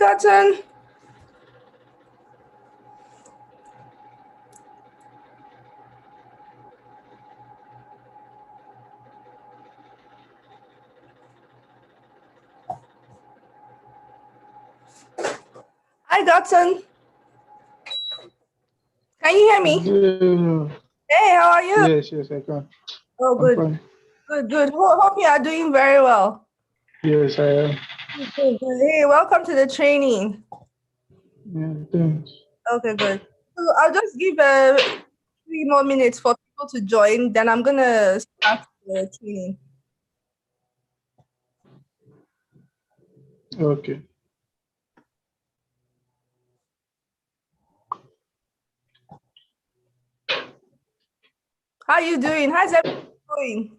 Dotson. Hi, Dotson. Can you hear me? Yeah. Hey, how are you? Yes, I can. Oh, I'm good. fine. Good. Hope you are doing very well. Yes, I am. Good. Hey, welcome to the training. Yeah, thanks. Okay, good. So I'll just give 3 more minutes for people to join, then I'm gonna start the training. Okay. How you doing? How's everything going?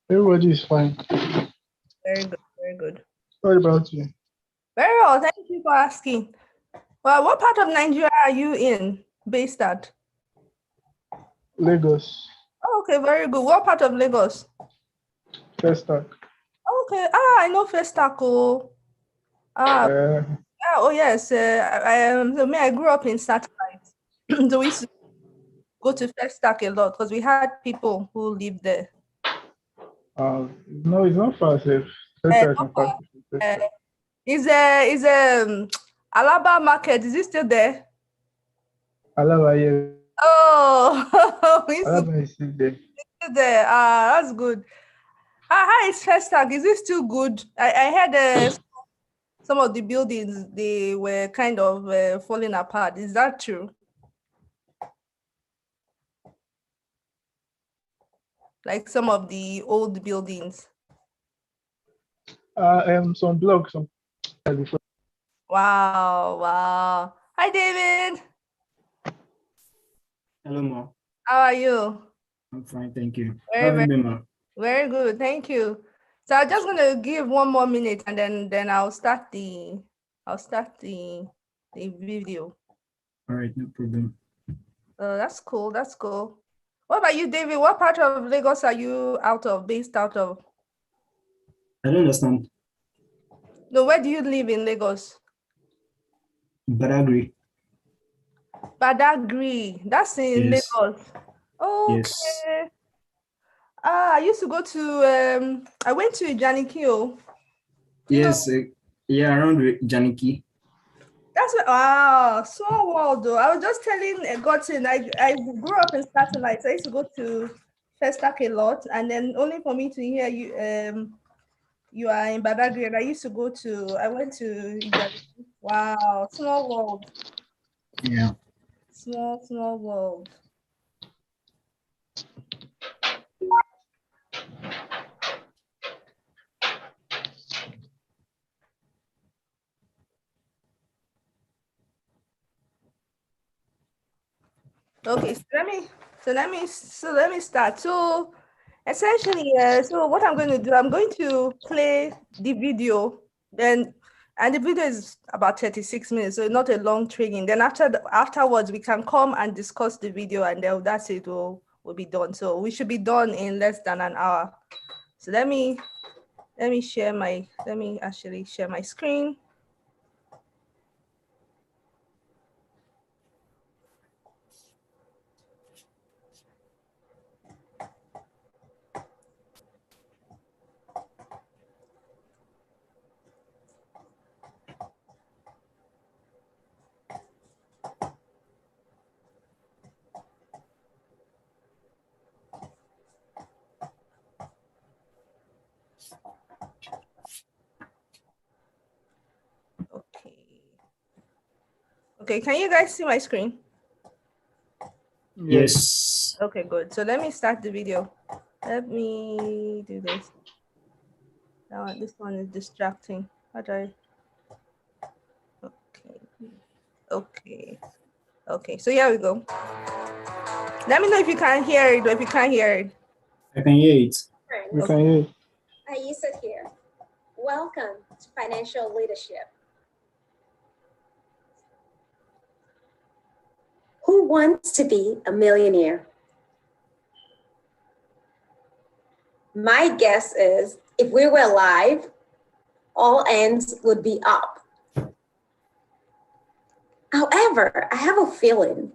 Everybody is fine. Very good, very good. What about you? Very well, thank you for asking. Well, what part of Nigeria are you based at? Lagos. Oh, okay, very good. What part of Lagos? Festac. Okay, I know Festaco. Uh, Oh yes, I grew up in Satellite. So we used to go to Festac a lot because we had people who lived there. no, it's not far safe. Uh, Festac is not far safe. uh, is Alaba Market, is it still there? Alaba, yes. Oh, we used to Alaba is still there. go there. That's good. How is Festac? Is it still good? I heard some of the buildings, they were kind of falling apart. Is that true? Like some of the old buildings. Some blocks, some Wow. Hi, David. Hello, Ma. How are you? I'm fine, thank you. Very, How have very, you been, Ma? very good. Thank you. So I'm just gonna give 1 more minute and then I'll start the video. All right, no problem. That's cool. That's cool. What about you, David? What part of Lagos are you based out of? I don't understand. No, where do you live in Lagos? Badagry. Badagry. That's in Yes. Lagos. Okay. Yes. I used to go to I went to Janikio. Yes. Yeah, around Janiki. That's what, wow, small world though. I was just telling Gotin, I grew up in Satellite. So I used to go to Festac a lot, and then only for me to hear you are in Badagry, and I went to Janikio. Wow, small world. Yeah. Small world. Okay, let me start. So essentially, so what I'm going to do, I'm going to play the video, and the video is about 36 minutes, so not a long training. Then afterwards, we can come and discuss the video, and then that's it. Will be done. So we should be done in less than an hour. So let me actually share my screen. Okay, can you guys see my screen? Yes. Okay, good. So let me start the video. Let me do this. Now this one is distracting. How do I? Okay. So here we go. Let me know if you can hear it or if you can't hear it. I can hear it. we can hear it. Aisa here. Welcome to Financial Leadership. Who wants to be a millionaire? My guess is if we were live, all ends would be up. However, I have a feeling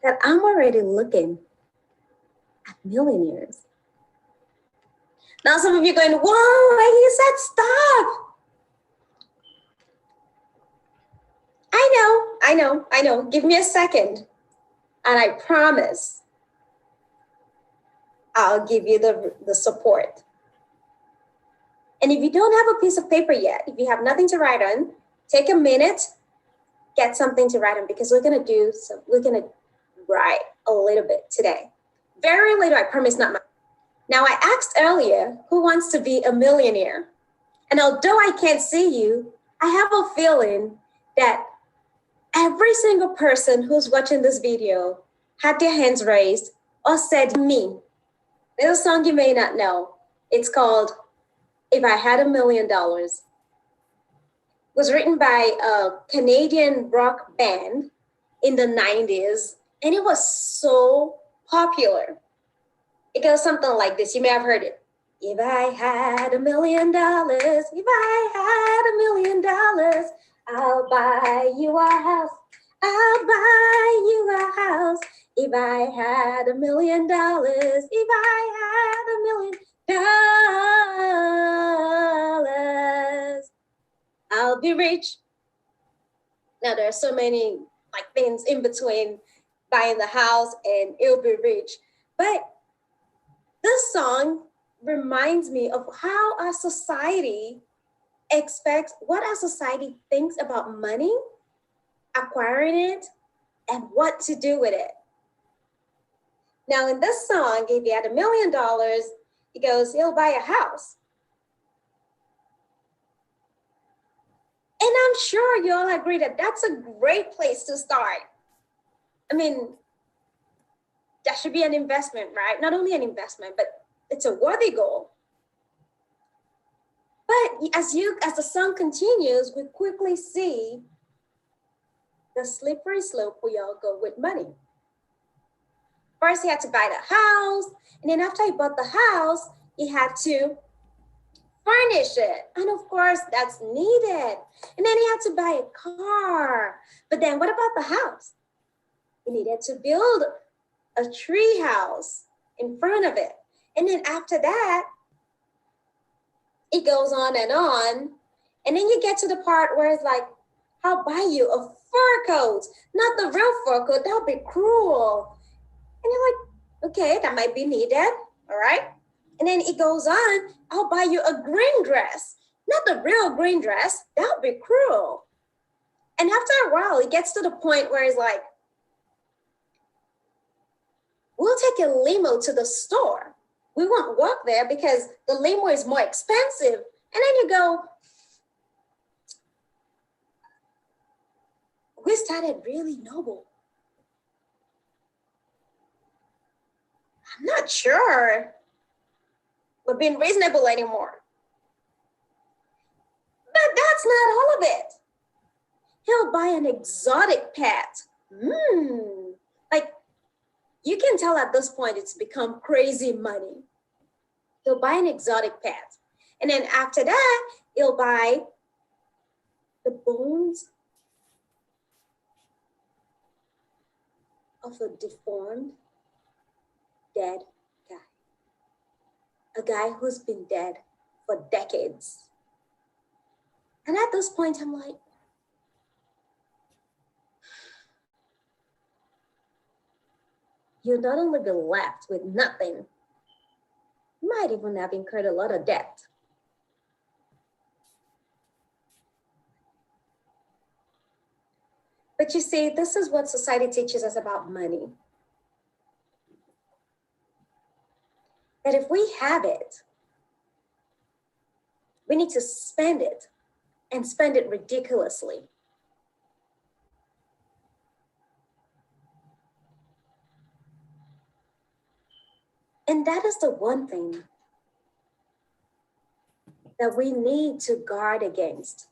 that I'm already looking at millionaires. Now, some of you are going, whoa, he said stop. I know. Give me a second. And I promise I'll give you the support. And if you don't have a piece of paper yet, if you have nothing to write on, take a minute, get something to write on, because we're gonna write a little bit today. Very little, I promise, not much. Now, I asked earlier, who wants to be a millionaire? And although I can't see you, I have a feeling that every single person who's watching this video had their hands raised or said me. There's a song you may not know. It's called If I Had $1 Million. It was written by a Canadian rock band in the 90s, and it was so popular. It goes something like this. You may have heard it. If I had $1 million, if I had $1 million, I'll buy you a house. I'll buy you a house. If I had $1 million, if I had $1 million, I'll be rich. Now there are so many like things in between buying the house and it'll be rich. But this song reminds me of how our society expects, what our society thinks about money, acquiring it, and what to do with it. Now in this song, if you had $1 million, he goes, he'll buy a house. And I'm sure you all agree that that's a great place to start. I mean, that should be an investment, right? Not only an investment, but it's a worthy goal. But as the song continues, we quickly see the slippery slope we all go with money. First, he had to buy the house, and then after he bought the house, he had to furnish it. And of course, that's needed. And then he had to buy a car. But then what about the house? He needed to build a tree house in front of it. And then after that, it goes on. And then you get to the part where it's like, I'll buy you a fur coat, not the real fur coat, that'll be cruel. And you're like, okay, that might be needed, all right? And then it goes on, I'll buy you a green dress, not the real green dress, that'll be cruel. And after a while, it gets to the point where it's like, we'll take a limo to the store. We won't walk there because the limo is more expensive. And then you go, we started really noble. I'm not sure we're being reasonable anymore. But that's not all of it. He'll buy an exotic pet. Like, you can tell at this point it's become crazy money. He'll buy an exotic pet. And then after that, he'll buy the bones of a deformed, dead guy. A guy who's been dead for decades. And at this point, I'm like, you'll not only be left with nothing, you might even have incurred a lot of debt. But you see, this is what society teaches us about money. That if we have it, we need to spend it and spend it ridiculously. And that is the one thing that we need to guard against.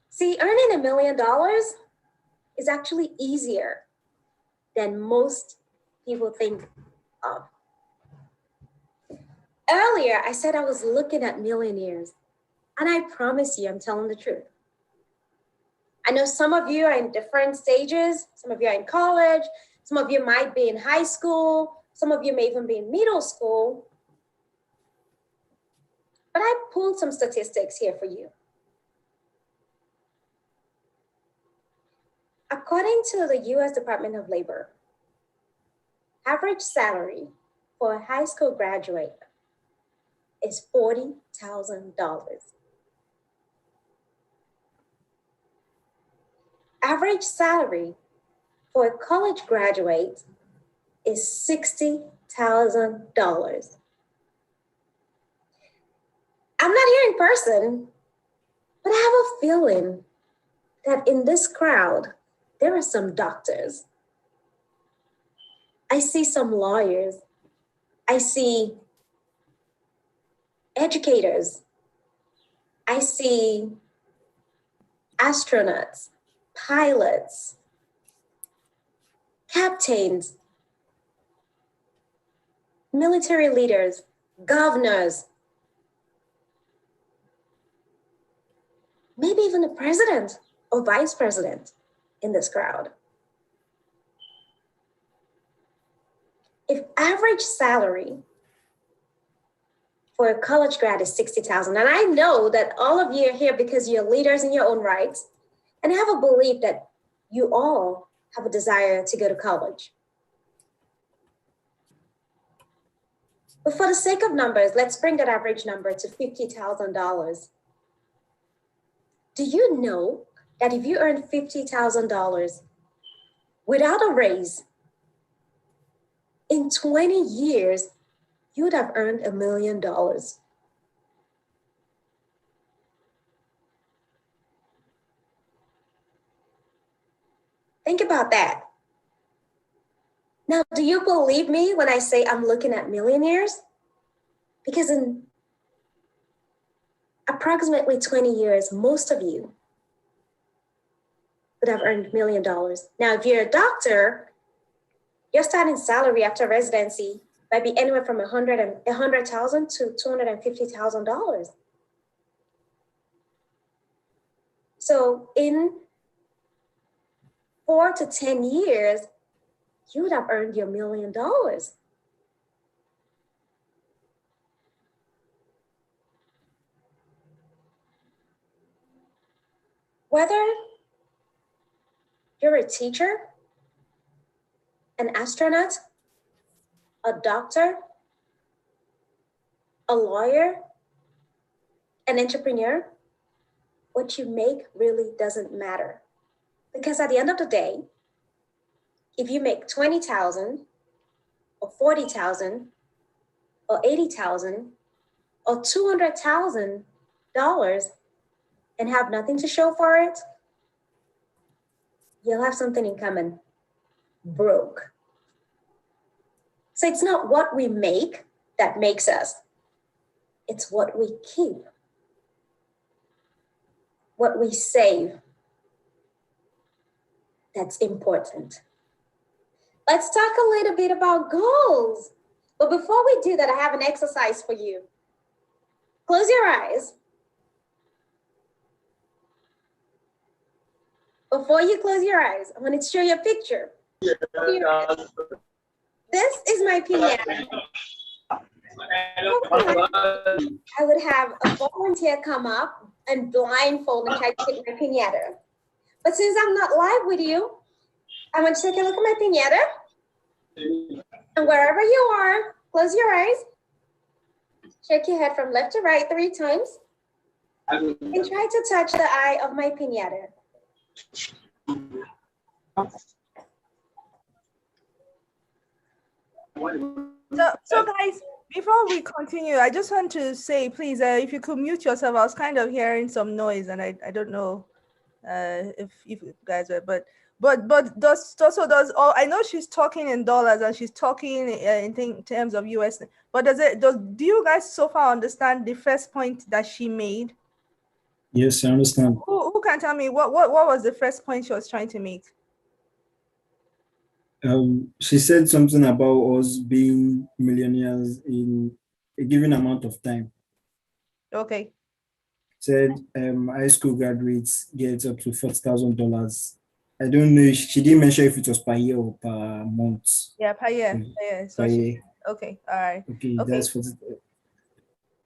See, earning $1 million is actually easier than most people think of. Earlier, I said I was looking at millionaires, and I promise you, I'm telling the truth. I know some of you are in different stages. Some of you are in college. Some of you might be in high school. Some of you may even be in middle school. But I pulled some statistics here for you. According to the US Department of Labor, average salary for a high school graduate is $40,000. Average salary for a college graduate is $60,000. I'm not here in person, but I have a feeling that in this crowd, there are some doctors. I see some lawyers. I see educators. I see astronauts, pilots, captains, military leaders, governors, maybe even the president or vice president in this crowd. If average salary for a college grad is $60,000, and I know that all of you are here because you're leaders in your own rights, and I have a belief that you all have a desire to go to college. But for the sake of numbers, let's bring that average number to $50,000. Do you know that if you earn $50,000 without a raise, in 20 years, you would have earned $1 million? Think about that. Now, do you believe me when I say I'm looking at millionaires? Because in approximately 20 years, most of you would have earned $1 million. Now, if you're a doctor, your starting salary after residency might be anywhere from $100,000 to $250,000. So in 4 to 10 years, you would have earned your $1 million. Whether you're a teacher, an astronaut, a doctor, a lawyer, an entrepreneur, what you make really doesn't matter. Because at the end of the day, if you make $20,000 or $40,000 or $80,000 or $200,000 and have nothing to show for it, you'll have something in common: broke. So it's not what we make that makes us, it's what we keep, what we save that's important. Let's talk a little bit about goals. But before we do that, I have an exercise for you. Close your eyes. Before you close your eyes, I want to show you a picture. This is my piñata. I would have a volunteer come up and blindfold and try to hit my piñata. But since I'm not live with you, I want you to take a look at my piñata. And wherever you are, close your eyes. Shake your head from left to right 3 times. And try to touch the eye of my piñata. So guys, before we continue, I just want to say, please, if you could mute yourself. I was kind of hearing some noise, and I don't know if you guys were, but does I know she's talking in dollars and she's talking in terms of US, but do you guys so far understand the first point that she made? Yes, I understand. Who can tell me what was the first point she was trying to make? She said something about us being millionaires in a given amount of time. Okay. Said high school graduates get up to $40,000. I don't know. She didn't mention if it was per year or per month. Yeah, per year. Okay. Per year. So Per she, year. okay. All right. Okay, Okay. that's 40.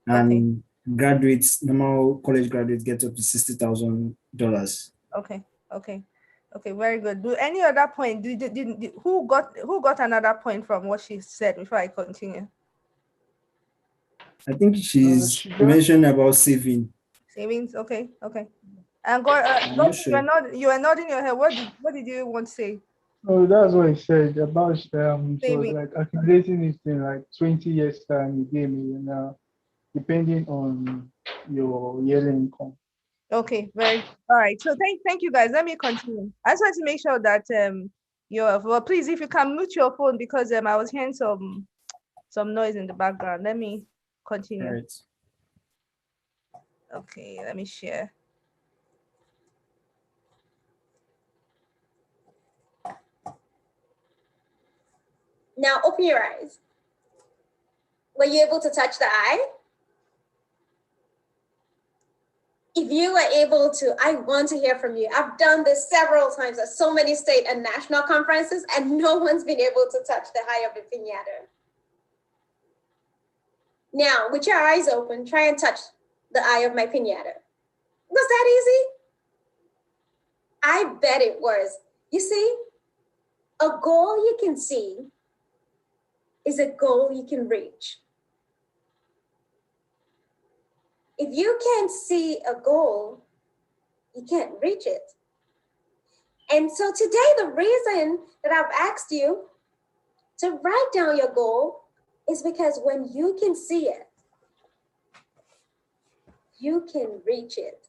And graduates, normal college graduates get up to $60,000. Okay. Okay. Okay. Very good. Do any other point? Who got another point from what she said before I continue? I think she's she got- mentioned about saving. Savings. Okay. Okay. And go. I'm not sure. You are nodding your head. What did you want to say? Oh, that's what he said about so Saving. like accumulating it in like 20 years time you gave me, depending on your yearly income. Okay, very all right. So thank you guys. Let me continue. I just want to make sure that well, please, if you can mute your phone because I was hearing some noise in the background. Let me continue. All right. Okay, let me share. Now open your eyes. Were you able to touch the eye? If you were able to, I want to hear from you. I've done this several times at so many state and national conferences, and no one's been able to touch the eye of a piñata. Now, with your eyes open, try and touch the eye of my piñata. Was that easy? I bet it was. You see, a goal you can see is a goal you can reach. If you can't see a goal, you can't reach it. And so today, the reason that I've asked you to write down your goal is because when you can see it, you can reach it.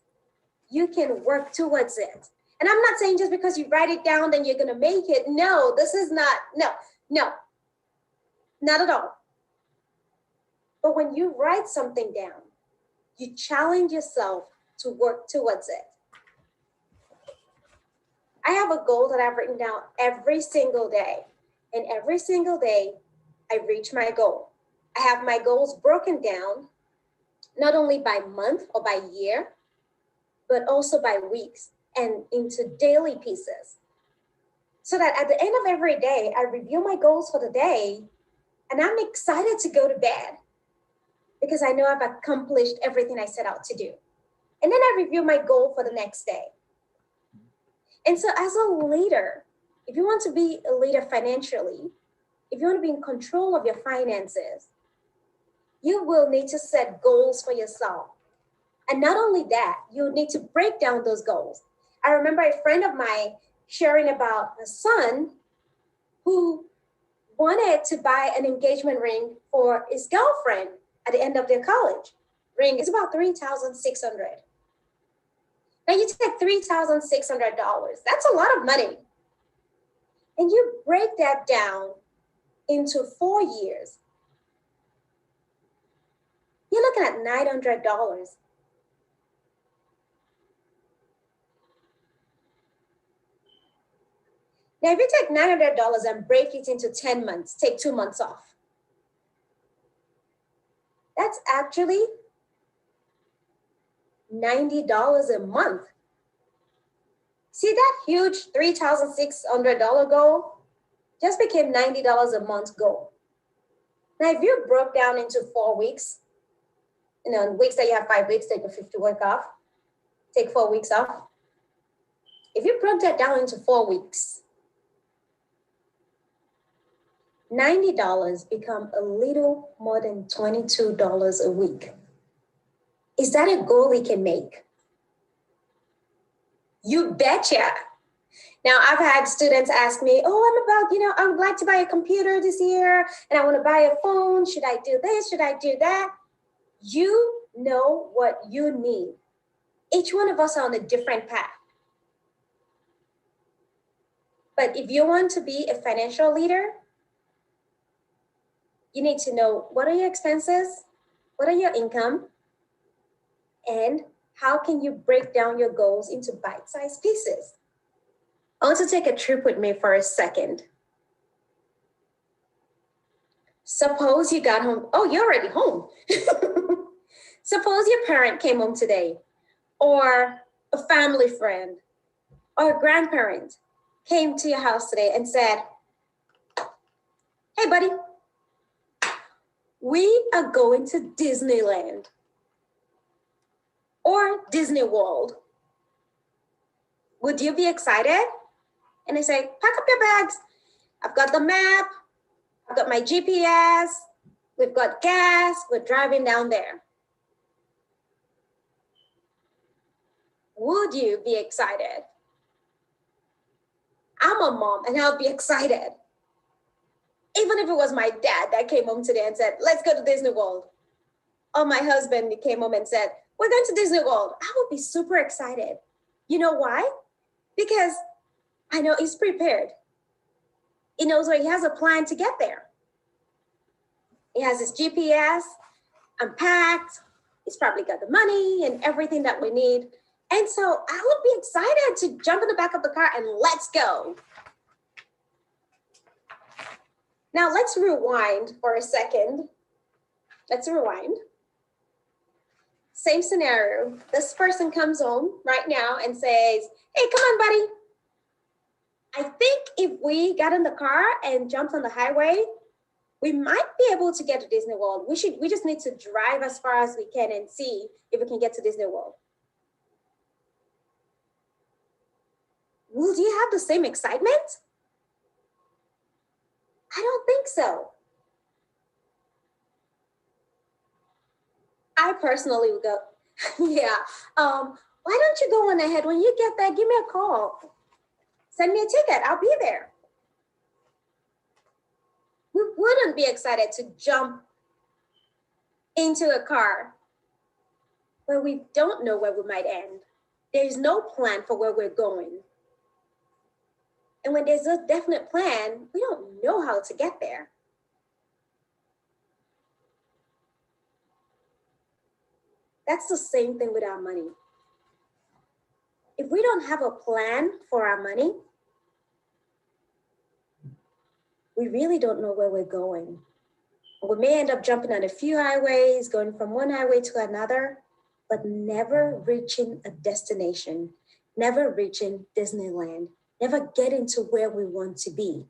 You can work towards it. And I'm not saying just because you write it down, then you're gonna make it. No, this is not, no, not at all. But when you write something down, you challenge yourself to work towards it. I have a goal that I've written down every single day. And every single day, I reach my goal. I have my goals broken down, not only by month or by year, but also by weeks and into daily pieces. So that at the end of every day, I review my goals for the day, and I'm excited to go to bed because I know I've accomplished everything I set out to do. And then I review my goal for the next day. And so as a leader, if you want to be a leader financially, if you want to be in control of your finances, you will need to set goals for yourself. And not only that, you need to break down those goals. I remember a friend of mine sharing about a son who wanted to buy an engagement ring for his girlfriend at the end of their college. Ring is about $3,600. Now you take $3,600, that's a lot of money. And you break that down into 4 years. You're looking at $900. Now, if you take $900 and break it into 10 months, take 2 months off. That's actually $90 a month. See that huge $3,600 goal just became $90 a month goal. Now, if you broke down into 4 weeks, weeks that you have 5 weeks, take a 50 work off, take 4 weeks off. If you broke that down into 4 weeks, $90 become a little more than $22 a week. Is that a goal we can make? You betcha. Now, I've had students ask me, I would like to buy a computer this year, and I want to buy a phone. Should I do this? Should I do that? You know what you need. Each one of us are on a different path. But if you want to be a financial leader, you need to know what are your expenses, what are your income, and how can you break down your goals into bite-sized pieces. I want to take a trip with me for a second. Suppose you got home. Oh, you're already home. Suppose your parent came home today, or a family friend, or a grandparent came to your house today and said, hey, buddy, we are going to Disneyland or Disney World. Would you be excited? And they say, pack up your bags. I've got the map. I've got my GPS. We've got gas. We're driving down there. Would you be excited? I'm a mom and I'll be excited. Even if it was my dad that came home today and said, let's go to Disney World. Or my husband came home and said, we're going to Disney World. I would be super excited. You know why? Because I know he's prepared. He knows where he has a plan to get there. He has his GPS, I'm packed. He's probably got the money and everything that we need. And so I would be excited to jump in the back of the car and let's go. Now let's rewind for a second. Let's rewind. Same scenario. This person comes home right now and says, hey, come on, buddy. I think if we got in the car and jumped on the highway, we might be able to get to Disney World. We just need to drive as far as we can and see if we can get to Disney World. Will you have the same excitement? I don't think so. I personally would go, yeah, why don't you go on ahead? When you get there, give me a call. Send me a ticket, I'll be there. We wouldn't be excited to jump into a car where we don't know where we might end. There's no plan for where we're going. And when there's a definite plan, we don't know how to get there. That's the same thing with our money. If we don't have a plan for our money, we really don't know where we're going. We may end up jumping on a few highways, going from one highway to another, but never reaching a destination, never reaching Disneyland, never getting to where we want to be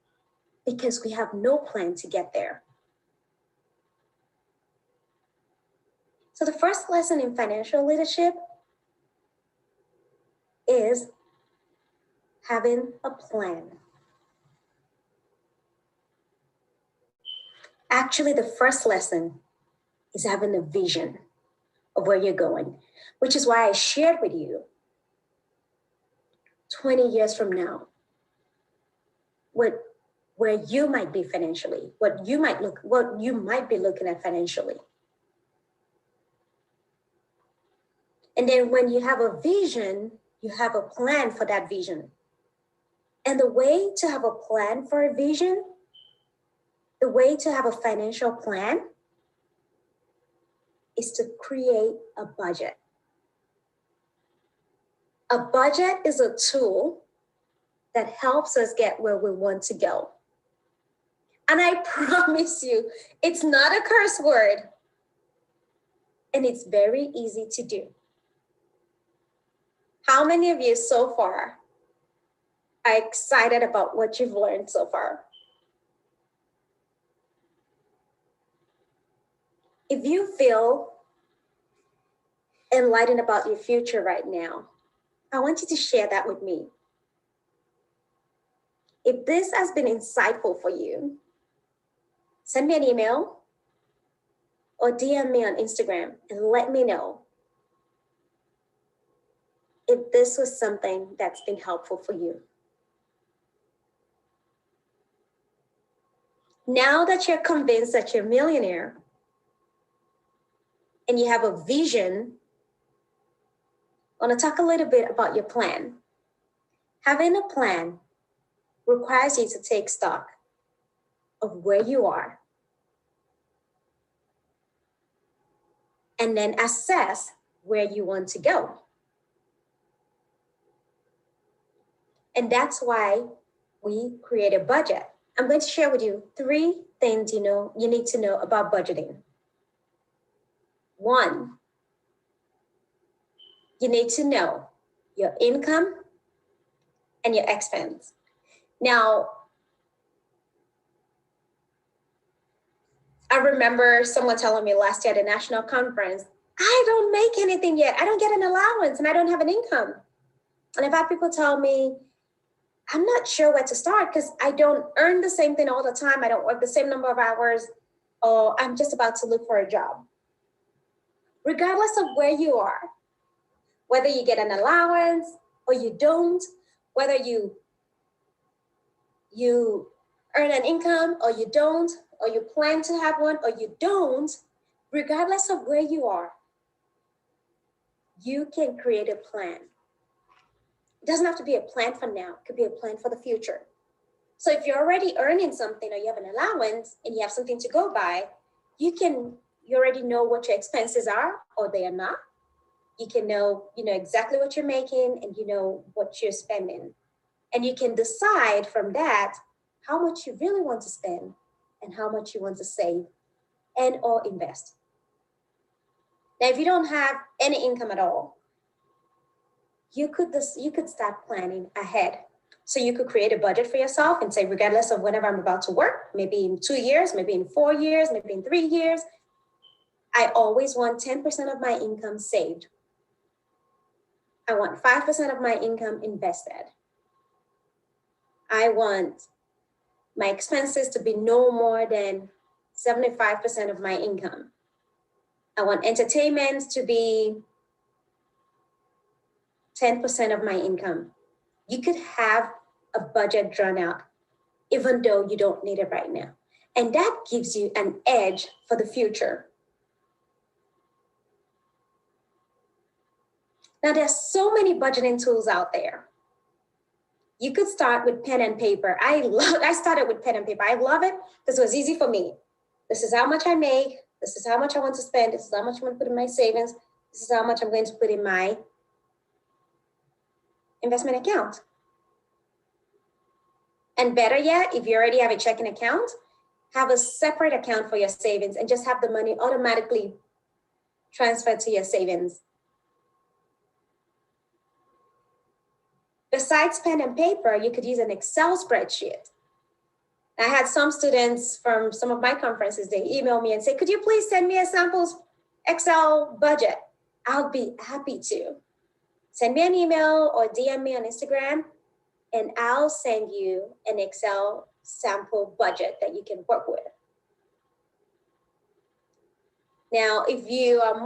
because we have no plan to get there. So the first lesson in financial leadership is having a plan. Actually, the first lesson is having a vision of where you're going, which is why I shared with you 20 years from now, where you might be financially, what you might be looking at financially. And then when you have a vision, you have a plan for that vision. And the way to have a plan for a vision, the way to have a financial plan is to create a budget. A budget is a tool that helps us get where we want to go. And I promise you, it's not a curse word. And it's very easy to do. How many of you so far are excited about what you've learned so far? If you feel enlightened about your future right now, I want you to share that with me. If this has been insightful for you, send me an email or DM me on Instagram and let me know if this was something that's been helpful for you. Now that you're convinced that you're a millionaire and you have a vision, I want to talk a little bit about your plan. Having a plan requires you to take stock of where you are and then assess where you want to go. And that's why we create a budget. I'm going to share with you 3 things you need to know about budgeting. 1, you need to know your income and your expense. Now, I remember someone telling me last year at a national conference, I don't make anything yet. I don't get an allowance and I don't have an income. And I've had people tell me, I'm not sure where to start because I don't earn the same thing all the time. I don't work the same number of hours, or I'm just about to look for a job. Regardless of where you are, whether you get an allowance or you don't, whether you earn an income or you don't, or you plan to have one or you don't, regardless of where you are, you can create a plan. It doesn't have to be a plan for now. It could be a plan for the future. So if you're already earning something or you have an allowance and you have something to go by, you already know what your expenses are or they are not. You can know exactly what you're making and you know what you're spending. And you can decide from that how much you really want to spend and how much you want to save and or invest. Now, if you don't have any income at all, you could start planning ahead. So you could create a budget for yourself and say, regardless of whenever I'm about to work, maybe in 2 years, maybe in 4 years, maybe in 3 years, I always want 10% of my income saved. I want 5% of my income invested. I want my expenses to be no more than 75% of my income. I want entertainment to be 10% of my income. You could have a budget drawn out, even though you don't need it right now. And that gives you an edge for the future. Now, there's so many budgeting tools out there. You could start with pen and paper. I started with pen and paper. I love it because it was easy for me. This is how much I make. This is how much I want to spend. This is how much I'm going to put in my savings. This is how much I'm going to put in my investment account. And better yet, if you already have a checking account, have a separate account for your savings and just have the money automatically transferred to your savings. Besides pen and paper, you could use an Excel spreadsheet. I had some students from some of my conferences, they email me and say, could you please send me a samples Excel budget? I'll be happy to. Send me an email or DM me on Instagram and I'll send you an Excel sample budget that you can work with. Now, if you have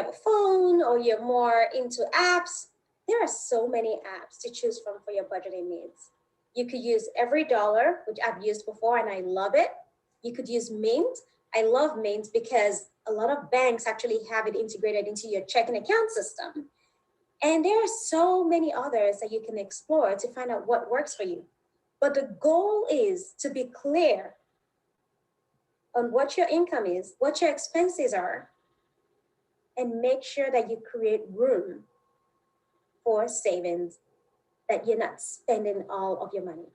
a phone or you're more into apps, there are so many apps to choose from for your budgeting needs. You could use EveryDollar, which I've used before and I love it. You could use Mint. I love Mint because a lot of banks actually have it integrated into your checking account system. And there are so many others that you can explore to find out what works for you. But the goal is to be clear on what your income is, what your expenses are, and make sure that you create room for savings, that you're not spending all of your money.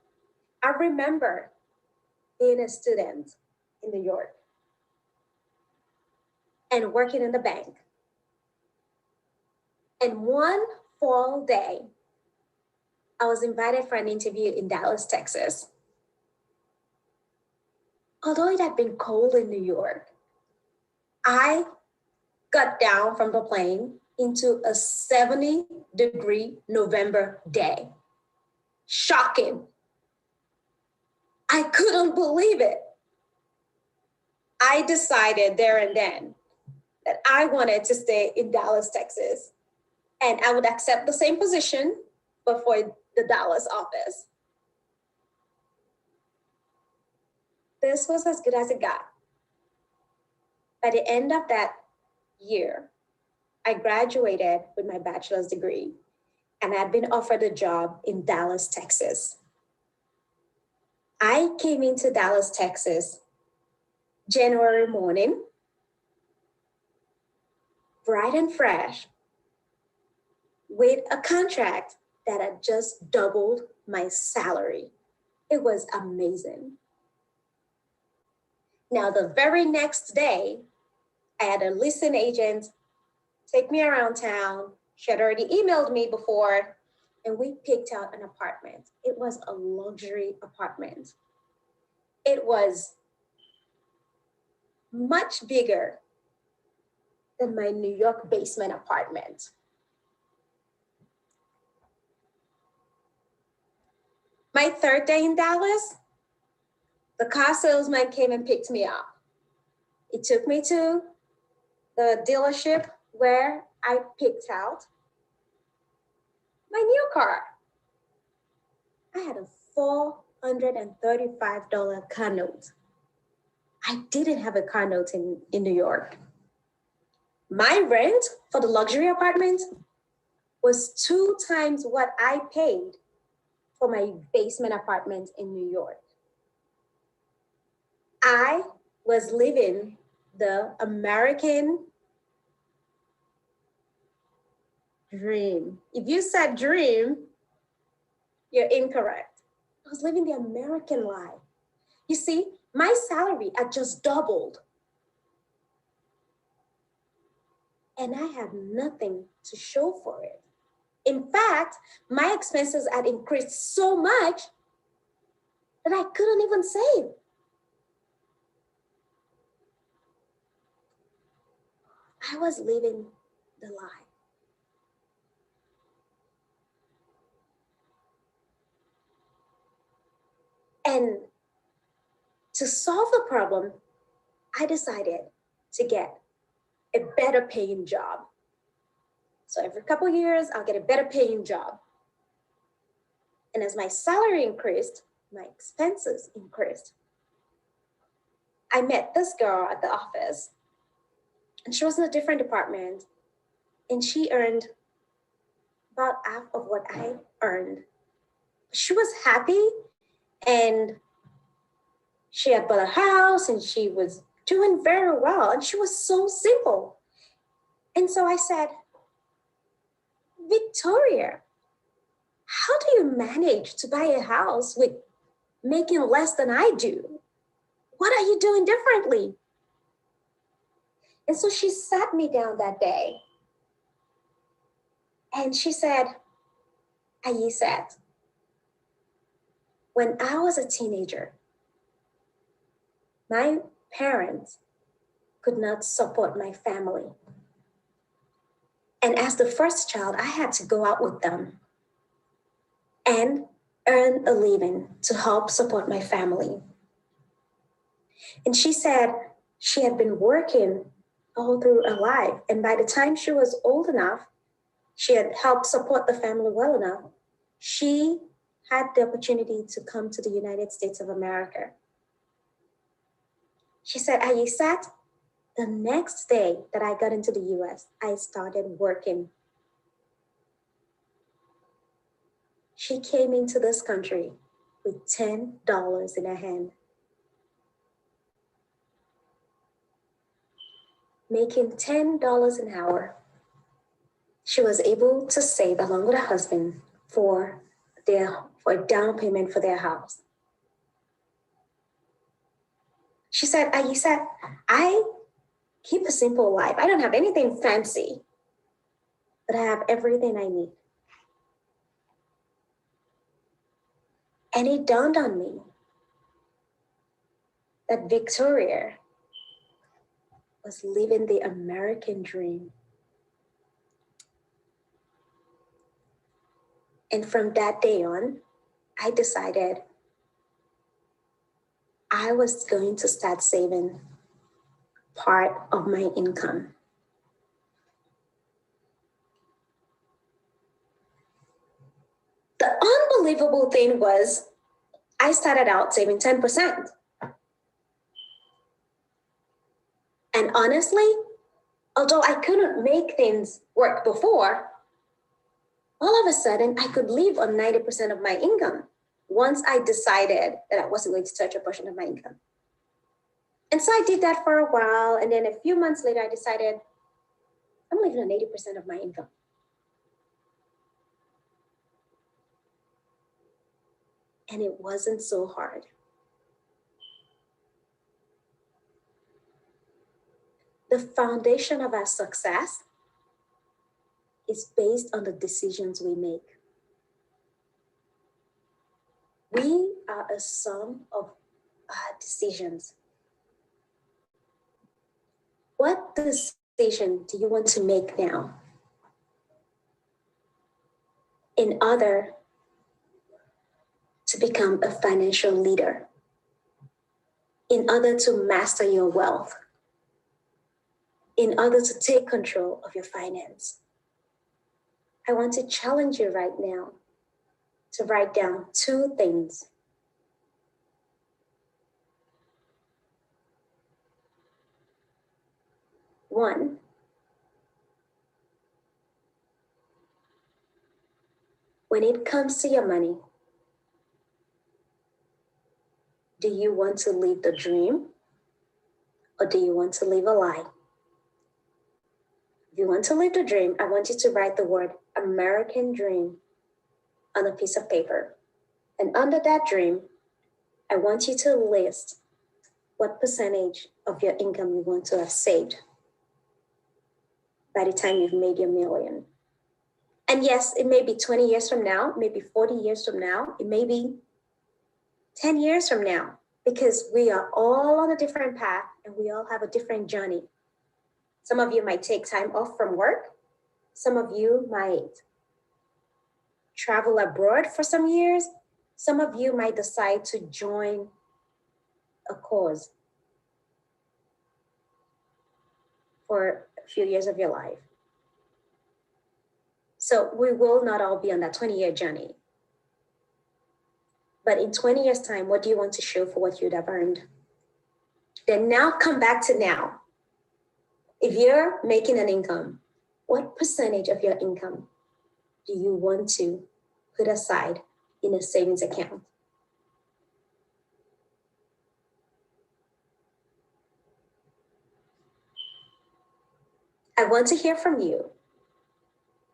I remember being a student in New York and working in the bank. And one fall day, I was invited for an interview in Dallas, Texas. Although it had been cold in New York, I got down from the plane into a 70-degree November day. Shocking. I couldn't believe it. I decided there and then that I wanted to stay in Dallas, Texas, and I would accept the same position, but for the Dallas office. This was as good as it got. By the end of that year, I graduated with my bachelor's degree, and I'd been offered a job in Dallas, Texas. I came into Dallas, Texas, January morning, bright and fresh, with a contract that had just doubled my salary. It was amazing. Now, the very next day, I had a listing agent take me around town. She had already emailed me before, and we picked out an apartment. It was a luxury apartment. It was much bigger than my New York basement apartment. My third day in Dallas, the car salesman came and picked me up. He took me to the dealership where I picked out my new car. I had a $435 car note. I didn't have a car note in New York. My rent for the luxury apartment was 2 times what I paid for my basement apartment in New York. I was living the American dream. If you said dream, you're incorrect. I was living the American life. You see, my salary had just doubled. And I had nothing to show for it. In fact, my expenses had increased so much that I couldn't even save. I was living the lie. And to solve the problem, I decided to get a better paying job. So every couple of years, I'll get a better paying job. And as my salary increased, my expenses increased. I met this girl at the office, and she was in a different department, and she earned about half of what I earned. She was happy, and she had bought a house, and she was doing very well, and she was so simple. And so I said, Victoria, how do you manage to buy a house with making less than I do? What are you doing differently? And so she sat me down that day and she said, Ayesat, when I was a teenager, my parents could not support my family. And as the first child, I had to go out with them and earn a living to help support my family. And she said she had been working all through her life. And by the time she was old enough, she had helped support the family well enough. She had the opportunity to come to the United States of America. She said, Ayesat, the next day that I got into the US, I started working. She came into this country with $10 in her hand, making $10 an hour. She was able to save, along with her husband, for a down payment for their house. She said, Ayesat, I keep a simple life. I don't have anything fancy, but I have everything I need. And it dawned on me that Victoria was living the American dream. And from that day on, I decided I was going to start saving part of my income. The unbelievable thing was I started out saving 10%. And honestly, although I couldn't make things work before, all of a sudden I could live on 90% of my income once I decided that I wasn't going to touch a portion of my income. And so I did that for a while. And then a few months later, I decided I'm living on 80% of my income. and it wasn't so hard. The foundation of our success is based on the decisions we make. We are a sum of our decisions. What decision do you want to make now in order to become a financial leader, in order to master your wealth, in order to take control of your finance? I want to challenge you right now to write down 2 things. One, when it comes to your money, do you want to live the dream or do you want to live a lie? If you want to live the dream, I want you to write the word American dream on a piece of paper. And under that dream, I want you to list what percentage of your income you want to have saved by the time you've made your million. And yes, it may be 20 years from now, maybe 40 years from now, it may be 10 years from now, because we are all on a different path and we all have a different journey. Some of you might take time off from work. Some of you might travel abroad for some years. Some of you might decide to join a cause for a few years of your life. So we will not all be on that 20-year journey. But in 20 years' time, what do you want to show for what you'd have earned? Then now come back to now. If you're making an income, what percentage of your income do you want to put aside in a savings account? I want to hear from you.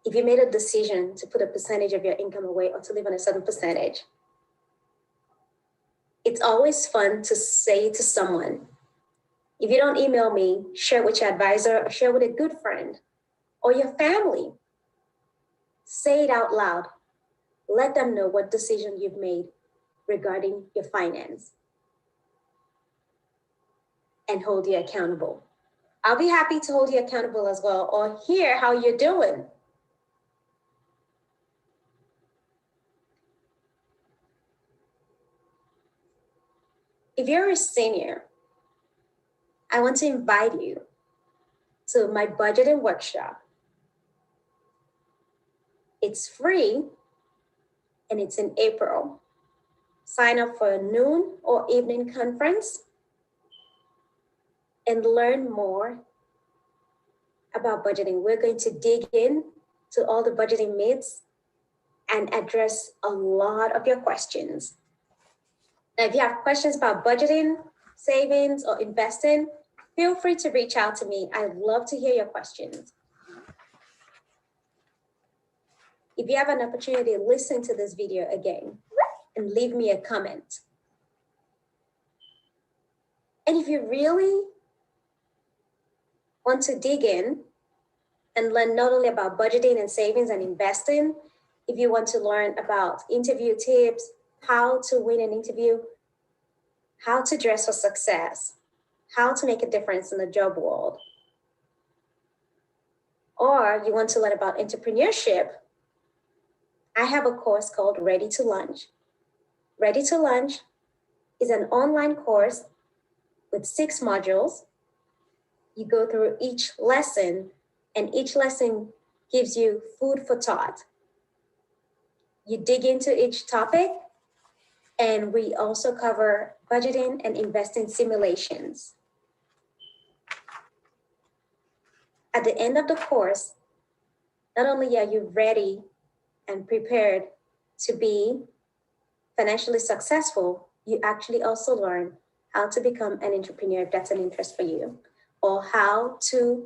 If you made a decision to put a percentage of your income away or to live on a certain percentage, it's always fun to say to someone, if you don't email me, share it with your advisor or share it with a good friend or your family. Say it out loud. Let them know what decision you've made regarding your finance and hold you accountable. I'll be happy to hold you accountable as well or hear how you're doing. If you're a senior, I want to invite you to my budgeting workshop. It's free and it's in April. Sign up for a noon or evening conference and learn more about budgeting. We're going to dig in to all the budgeting myths and address a lot of your questions. Now, if you have questions about budgeting, savings, or investing, feel free to reach out to me. I'd love to hear your questions. If you have an opportunity, listen to this video again and leave me a comment. And if you really want to dig in and learn not only about budgeting and savings and investing, if you want to learn about interview tips, how to win an interview, how to dress for success, how to make a difference in the job world, or you want to learn about entrepreneurship, I have a course called Ready to Launch. Ready to Launch is an online course with 6 modules. You go through each lesson, and each lesson gives you food for thought. You dig into each topic, and we also cover budgeting and investing simulations. At the end of the course, not only are you ready and prepared to be financially successful, you actually also learn how to become an entrepreneur if that's an interest for you, or how to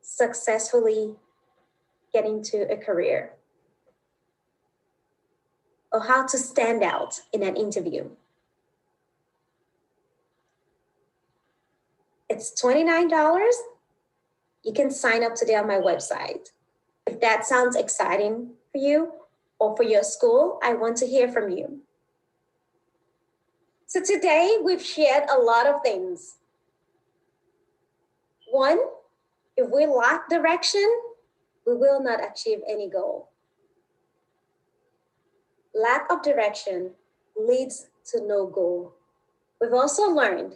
successfully get into a career. or how to stand out in an interview. It's $29. You can sign up today on my website. If that sounds exciting for you or for your school, I want to hear from you. So today we've shared a lot of things. One, if we lack direction, we will not achieve any goal. Lack of direction leads to no goal. We've also learned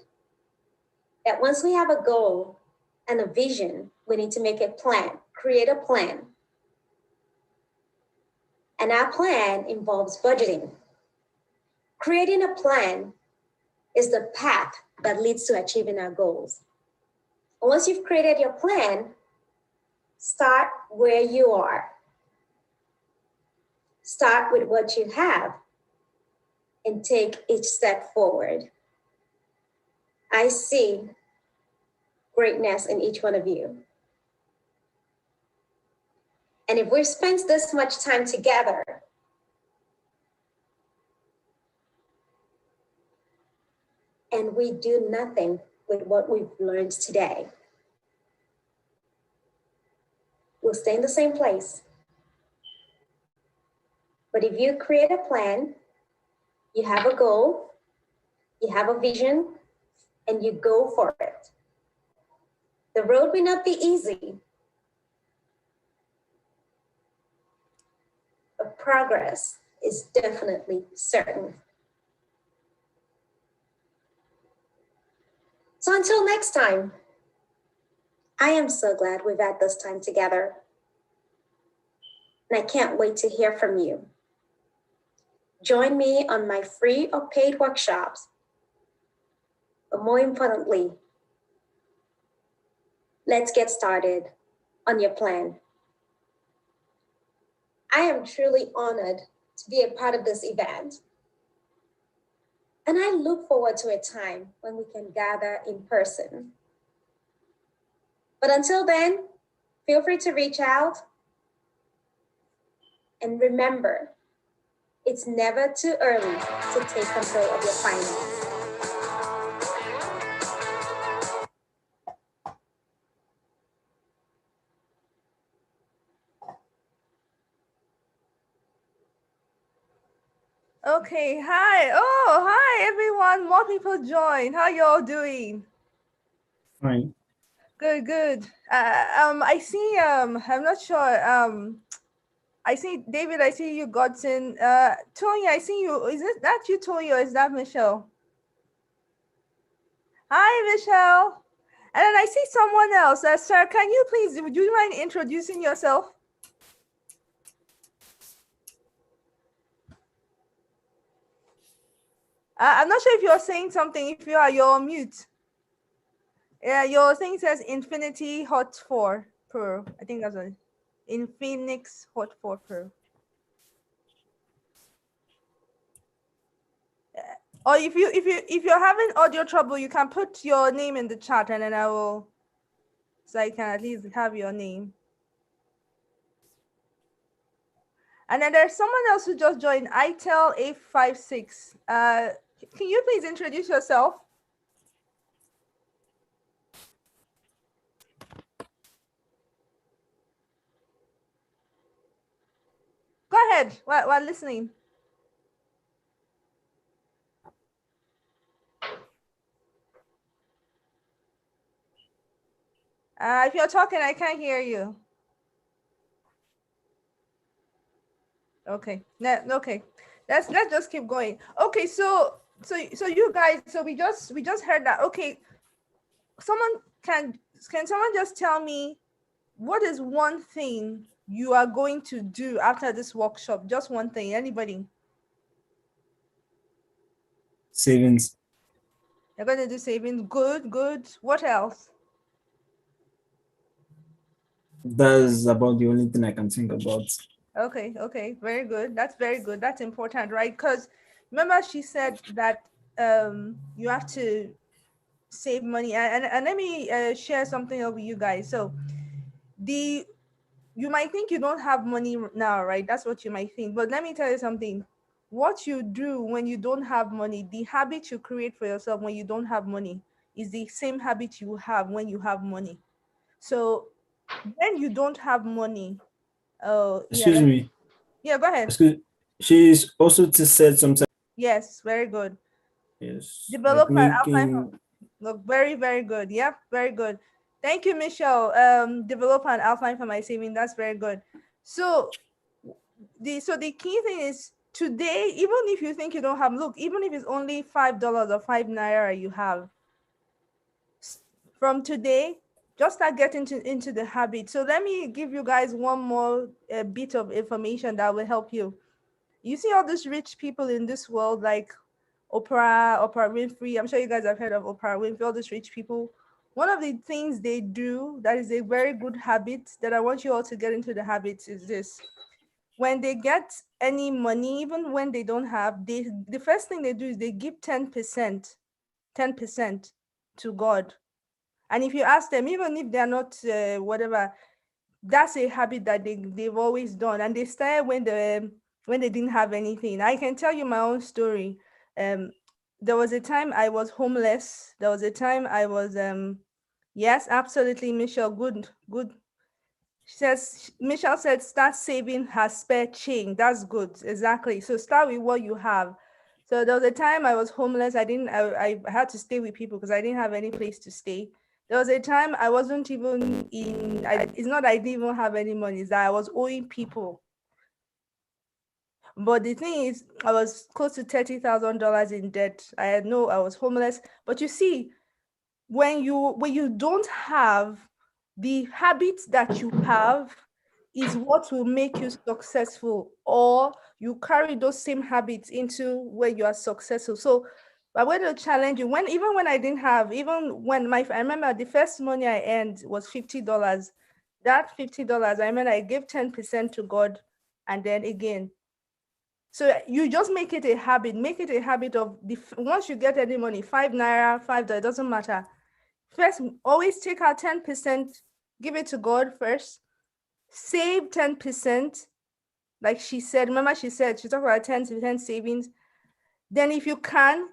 that once we have a goal and a vision, we need to make a plan, create a plan. And our plan involves budgeting. Creating a plan is the path that leads to achieving our goals. Once you've created your plan, start where you are. Start with what you have and take each step forward. I see greatness in each one of you. And if we've spent this much time together, and we do nothing with what we've learned today, we'll stay in the same place. But if you create a plan, you have a goal, you have a vision, and you go for it. The road may not be easy, but progress is definitely certain. So until next time, I am so glad we've had this time together. And I can't wait to hear from you. Join me on my free or paid workshops. But more importantly, let's get started on your plan. I am truly honored to be a part of this event. And I look forward to a time when we can gather in person. But until then, feel free to reach out. And remember, it's never too early to take control of your finances. Okay, hi. Oh, hi everyone. More people join. How y'all doing? Fine. Good, good. I see, I'm not sure. I see David, I see you, Godson. Tony, I see you. Is it that you, Tony, or is that Michelle? Hi, Michelle. And then I see someone else. Sir, can you please, would you mind introducing yourself? I'm not sure if you're saying something. If you are, you're on mute. Yeah, your thing says Infinity Hot 4 Pro. I think that's one. Infinix Hot 4 Pro. Or if you're having audio trouble, you can put your name in the chat and then I will, so I can at least have your name. And then there's someone else who just joined, ITEL856. Can you please introduce yourself? Go ahead, while listening. If you're talking, I can't hear you. Okay, okay. Let's just keep going. Okay, so you guys, so we just heard that. Okay, can someone just tell me what is one thing you are going to do after this workshop? Just one thing. Anybody? Savings. You're going to do savings. Good, good. What else? That's about the only thing I can think about. Okay, very good. That's very good. That's important, right? Because remember she said that you have to save money, and let me share something with you guys. So you might think you don't have money now, right? That's what you might think, but let me tell you something. what you do when you don't have money, the habit you create for yourself when you don't have money is the same habit you have when you have money. So when you don't have money, Excuse me. yeah, go ahead. Excuse. She's also to said something. Yes, very good. Yes, like Develop an outline. making. Look, very, very good. Yep, very good. Thank you, Michelle. Develop an outline for my saving. That's very good. So the key thing is today, even if you think you don't have, look, even if it's only $5 or 5 naira you have, from today, just start getting into the habit. So let me give you guys one more bit of information that will help you. You see all these rich people in this world, like Oprah Winfrey. I'm sure you guys have heard of Oprah Winfrey, all these rich people. One of the things they do that is a very good habit that I want you all to get into the habits is this. When they get any money, even when they don't have, the first thing they do is they give 10%, 10% to God. And if you ask them, even if they're not whatever, that's a habit that they've always done. And they started when they didn't have anything. I can tell you my own story. There was a time I was homeless. There was a time I was yes, absolutely, Michelle. Good. Michelle said start saving her spare change. That's good. Exactly. So start with what you have. So there was a time I was homeless. I had to stay with people because I didn't have any place to stay. There was a time I wasn't even it's not that I didn't even have any money, it's that I was owing people. But the thing is, I was close to $30,000 in debt. I was homeless. But you see, when you don't have, the habits that you have is what will make you successful, or you carry those same habits into where you are successful. So I'm going to challenge you. Even when I didn't have, even when I remember the first money I earned was $50. That $50, I remember I gave 10% to God, and then again. So you just make it a habit. Make it a habit of once you get any money, 5 naira, $5, it doesn't matter. First, always take out 10%, give it to God first, save 10%. Like she said, remember she talked about 10% savings. Then if you can,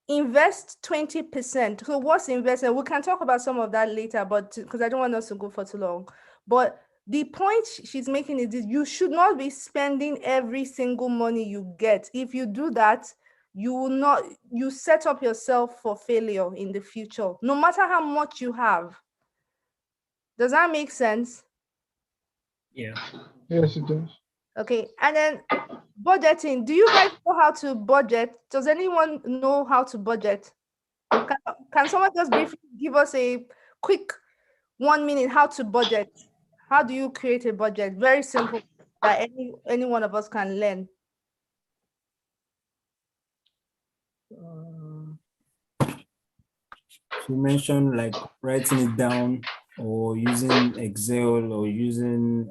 invest 20%. So what's investment? We can talk about some of that later, but because I don't want us to go for too long. But the point she's making is this: you should not be spending every single money you get. If you do that, you set up yourself for failure in the future, no matter how much you have. Does that make sense? Yeah. Yes, it does. Okay. And then budgeting. Do you guys know how to budget? Does anyone know how to budget? Can someone just briefly give us a quick 1 minute how to budget? How do you create a budget? Very simple that any one of us can learn. You mentioned like writing it down or using Excel or using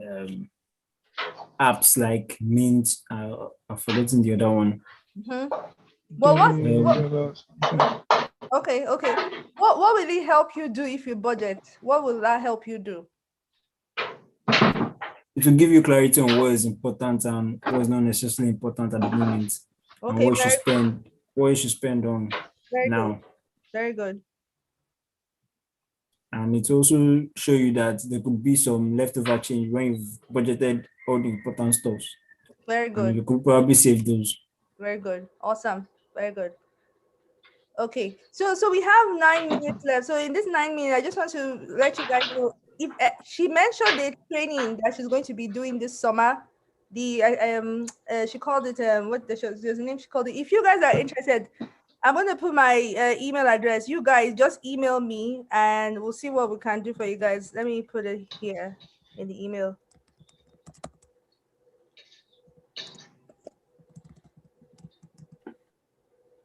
apps like Mint. I've forgotten the other one. Well, Okay. okay. What will it help you do if you budget? What will that help you do? It will give you clarity on what is important and what is not necessarily important at the moment, and Okay, what you should spend on very now. good. Very good. And it also show you that there could be some leftover change when you've budgeted all the important stuff. Very good. And you could probably save those. Very good. Awesome. Very good. Okay, so we have 9 minutes left. So in this 9 minutes, I just want to let you guys know, if she mentioned the training that she's going to be doing this summer. She called it what the name she called it. If you guys are interested, I'm going to put my email address. You guys just email me and we'll see what we can do for you guys. Let me put it here in the email.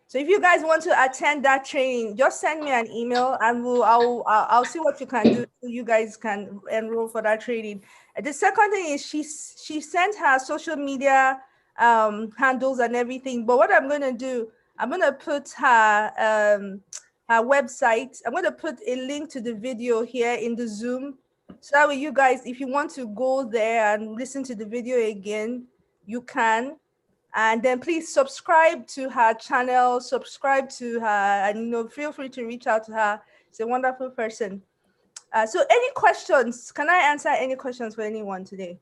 So if you guys want to attend that training, just send me an email and I'll see what you can do so you guys can enroll for that training. And the second thing is she sent her social media handles and everything. But what I'm going to do, I'm going to put her website. I'm going to put a link to the video here in the Zoom. So that way you guys, if you want to go there and listen to the video again, you can. And then please subscribe to her channel, subscribe to her, and feel free to reach out to her. She's a wonderful person. So any questions? Can I answer any questions for anyone today?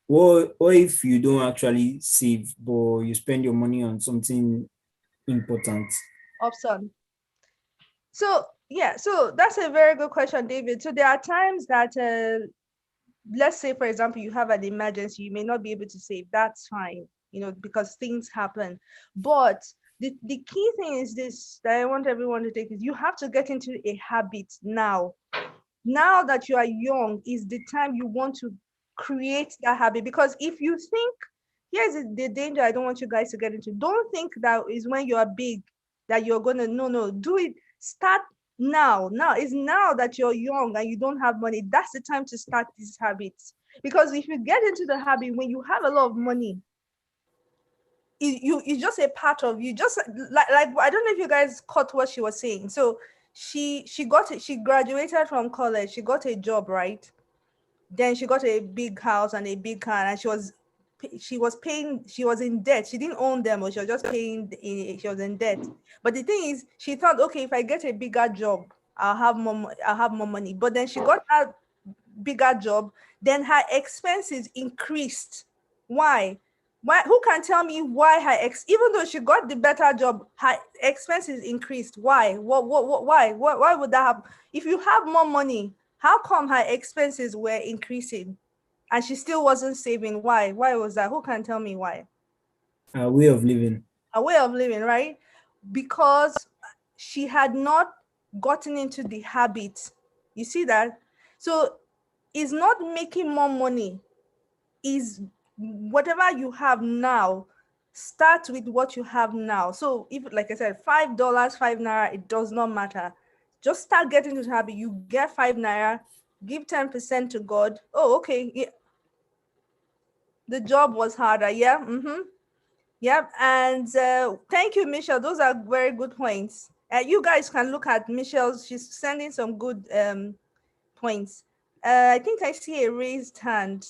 What if you don't actually save, but you spend your money on something important? Awesome. So yeah, so that's a very good question, David. So there are times that, let's say, for example, you have an emergency, you may not be able to save. That's fine, because things happen. But the key thing is this that I want everyone to take is you have to get into a habit now. Now that you are young is the time you want to create that habit. Because if you think, here's the danger I don't want you guys to get into. Don't think that is when you are big that you're gonna, no, do it. Start now. Now is now that you're young and you don't have money. That's the time to start these habits. Because if you get into the habit when you have a lot of money, it's just a part of you. Just like I don't know if you guys caught what she was saying. So she graduated from college, she got a job, right? Then she got a big house and a big car, and she was in debt. She didn't own them, or she was just paying, she was in debt. But the thing is, she thought, okay, if I get a bigger job, I'll have more money. But then she got that bigger job, then her expenses increased. Why? Who can tell me why even though she got the better job, her expenses increased? Why? Why would that happen? If you have more money, how come her expenses were increasing and she still wasn't saving? Why was that? Who can tell me why? A way of living. A way of living, right? Because she had not gotten into the habit. You see that? So it's not making more money, is whatever you have now, start with what you have now. So if, like I said, $5, 5 naira, it does not matter. Just start getting into the habit. You get 5 naira, give 10% to God. Oh, okay. Yeah. The job was harder. Yeah. Yep. And thank you, Michelle. Those are very good points. You guys can look at Michelle's. She's sending some good points. I think I see a raised hand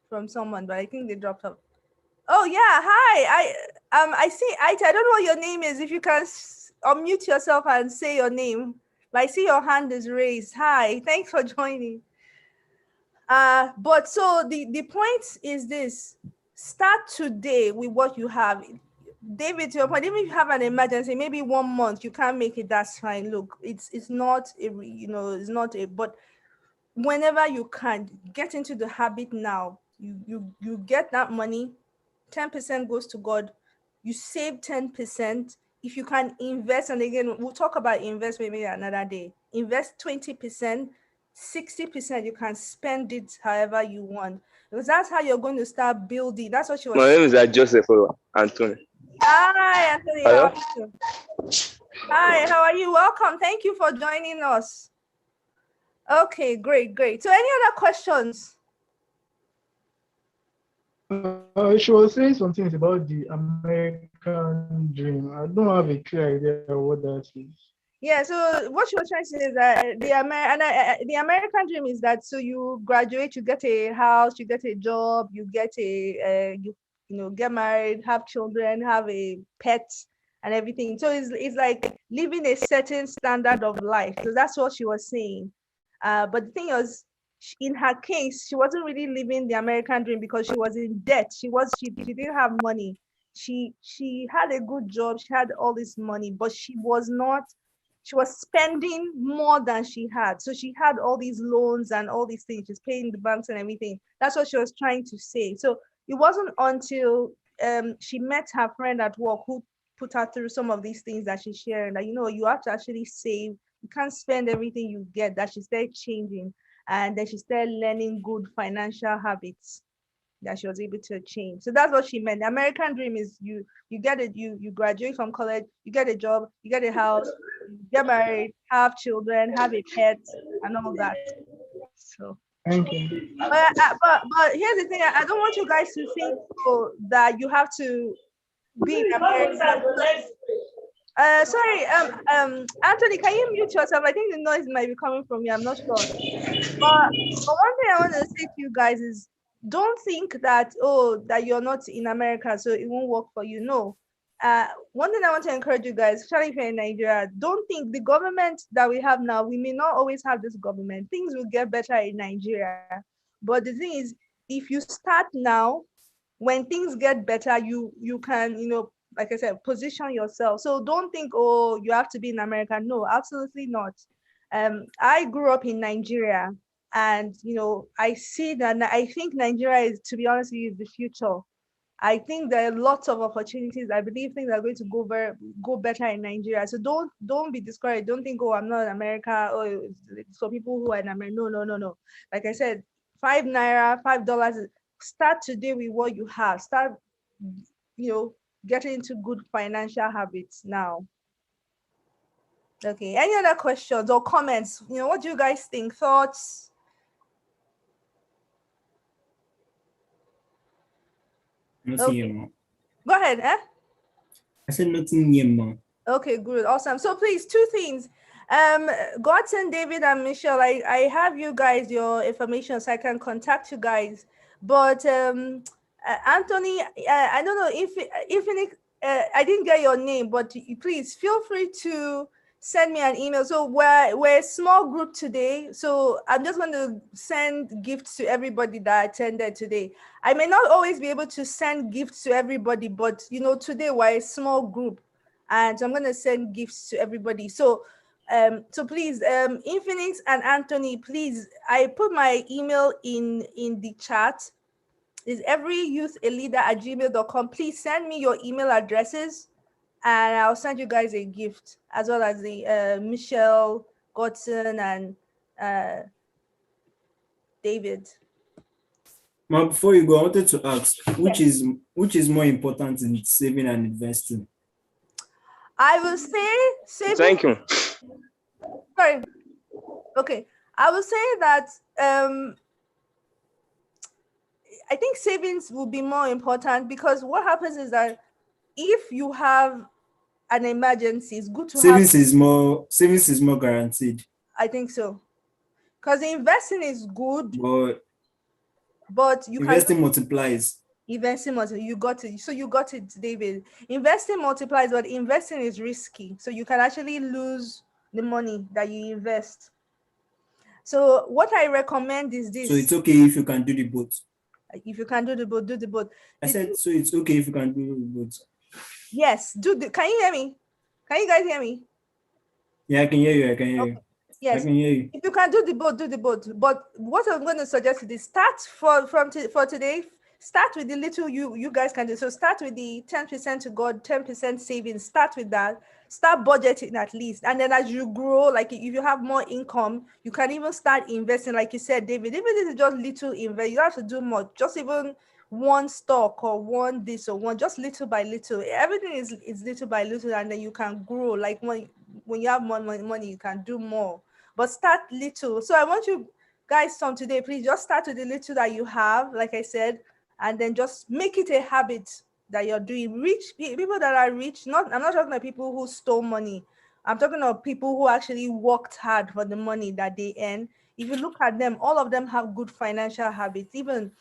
from someone, but I think they dropped off. Oh yeah, hi. I see. I don't know what your name is. If you can unmute yourself and say your name. But I see your hand is raised. Hi, thanks for joining. But so the point is this: start today with what you have. David, to your point, even if you have an emergency, maybe 1 month you can't make it, that's fine. Look, it's not a, it's not a, but whenever you can, get into the habit now. You get that money, 10% goes to God. You save 10%. If you can invest, and again, we'll talk about investment maybe another day. Invest 20%, 60%. You can spend it however you want, because that's how you're going to start building. That's what she was. My name is Joseph Anthony. Hi, Anthony. Hello? How are you? Hi, how are you? Welcome. Thank you for joining us. Okay, great. So any other questions? She was saying some things about the American dream. I don't have a clear idea of what that is. Yeah, so what she was trying to say is that the American dream is that, so you graduate, you get a house, you get a job, you get get married, have children, have a pet and everything. So it's like living a certain standard of life. So that's what she was saying. But the thing was, in her case, she wasn't really living the American dream because she was in debt. She didn't have money. She had a good job, she had all this money, but she was spending more than she had. So she had all these loans and all these things. She's paying the banks and everything. That's what she was trying to say. So it wasn't until she met her friend at work who put her through some of these things that she's sharing, that, you have to actually save. You can't spend everything you get, that she started changing. And then she started learning good financial habits that she was able to change. So that's what she meant. The American dream is you get it, you graduate from college, you get a job, you get a house, you get married, have children, have a pet, and all that. So thank you. But here's the thing, I don't want you guys to think that you have to be in America. Sorry, Anthony, can you mute yourself? I think the noise might be coming from you. I'm not sure. But one thing I want to say to you guys is, don't think that that you're not in America, so it won't work for you. No. One thing I want to encourage you guys, especially if you're in Nigeria, don't think the government that we have now. We may not always have this government. Things will get better in Nigeria, but the thing is, if you start now, when things get better, you can, like I said, position yourself. So don't think, oh, you have to be in America. No, absolutely not. I grew up in Nigeria, and I see that. I think Nigeria is, to be honest with you, is the future. I think there are lots of opportunities. I believe things are going to go better in Nigeria. So don't be discouraged. Don't think, oh, I'm not in America. Oh, it's for people who are in America. No. Like I said, $5, $5. Start today with what you have. Start, getting into good financial habits now. Okay. Any other questions or comments? What do you guys think? Thoughts? Nothing Okay. yet, Go ahead. I said nothing yet, ma. Okay, good. Awesome. So please, two things. Godson, David, and Michelle, I have you guys, your information, so I can contact you guys. But Anthony, I don't know if I didn't get your name, but please feel free to send me an email. So we're a small group today, so I'm just going to send gifts to everybody that attended today. I may not always be able to send gifts to everybody, but today we're a small group, and so I'm going to send gifts to everybody. So please, Infinix and Anthony, please, I put my email in the chat. Is everyyouthaleader@gmail.com. Please send me your email addresses, and I'll send you guys a gift, as well as the Michelle, Godson, and David. Ma, before you go, I wanted to ask, which is more important in saving and investing? I will say saving. Thank you. Sorry. Okay. I will say that I think savings will be more important, because what happens is that if you have an emergency, it's good to savings have. Savings is more guaranteed. I think so, because investing is good, but you investing multiplies. Investing you got it. So you got it, David. Investing multiplies, but investing is risky. So you can actually lose the money that you invest. So what I recommend is this. So it's okay if you can do the both. If you can do the both, do the both. I said, so it's okay if you can do the both. Yes, can you hear me? Can you guys hear me? Yeah, I can hear you. Okay. Yes, I can hear you. If you can do the both, do the both. But what I'm going to suggest is start for today. Start with the little you guys can do. So start with the 10% to God, 10% savings. Start with that. Start budgeting at least. And then as you grow, like if you have more income, you can even start investing. Like you said, David, even if it's just little invest, you don't have to do much. Just even one stock or one this or one, just little by little. Everything is little by little, and then you can grow. Like when you have more money, you can do more. But start little. So I want you guys from today, please just start with the little that you have, like I said, and then just make it a habit that you're doing. Rich people that are rich, I'm not talking about people who stole money. I'm talking about people who actually worked hard for the money that they earn. If you look at them, all of them have good financial habits. Even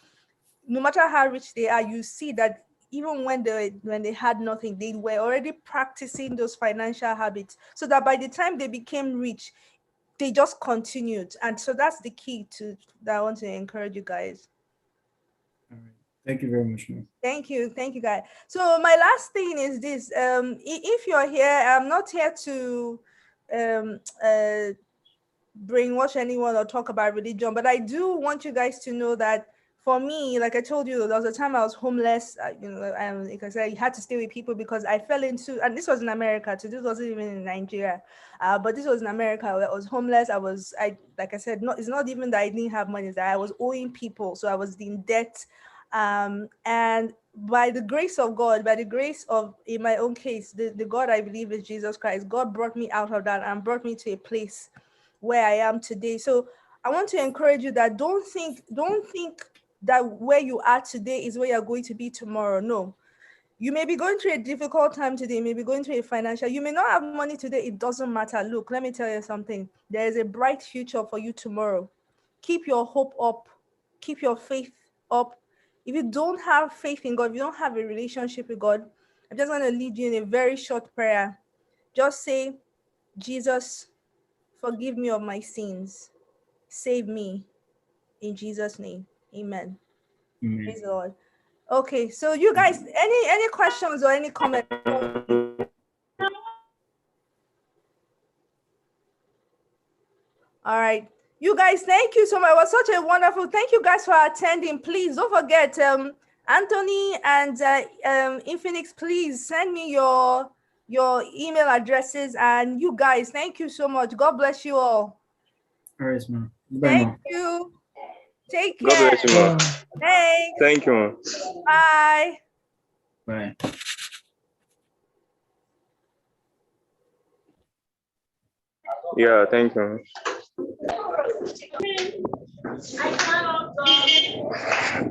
no matter how rich they are, you see that even when they had nothing, they were already practicing those financial habits, so that by the time they became rich, they just continued. And so that's the key that I want to encourage you guys. All right. Thank you very much, man. Thank you, guys. So my last thing is this: if you're here, I'm not here to brainwash anyone or talk about religion, but I do want you guys to know that for me, like I told you, there was a time I was homeless, and like I said, I had to stay with people because I fell into, and this was in America too, this wasn't even in Nigeria, but this was in America. I was homeless. Like I said, it's not even that I didn't have money, it's that I was owing people, so I was in debt. And by the grace of God, in my own case, the God I believe is Jesus Christ, God brought me out of that and brought me to a place where I am today. So I want to encourage you that don't think that where you are today is where you're going to be tomorrow. No, You may be going through a difficult time today. You may be going through a financial. You may not have money today. It doesn't matter. Look, let me tell you something. There is a bright future for you tomorrow. Keep your hope up. Keep your faith up. If you don't have faith in God, if you don't have a relationship with God, I'm just going to lead you in a very short prayer. Just say, Jesus, forgive me of my sins. Save me. In Jesus' name. Amen. Amen. Praise the Lord. Okay, so you guys, any questions or any comments? All right. You guys, thank you so much. It was such a wonderful. Thank you guys for attending. Please don't forget, Anthony and Infinix, please send me your email addresses. And you guys, thank you so much. God bless you all. All right, man. Bye, Thank man. you. Take care. God bless you, man. Thanks. Thank you, man. Bye. Bye. Yeah, thank you, man.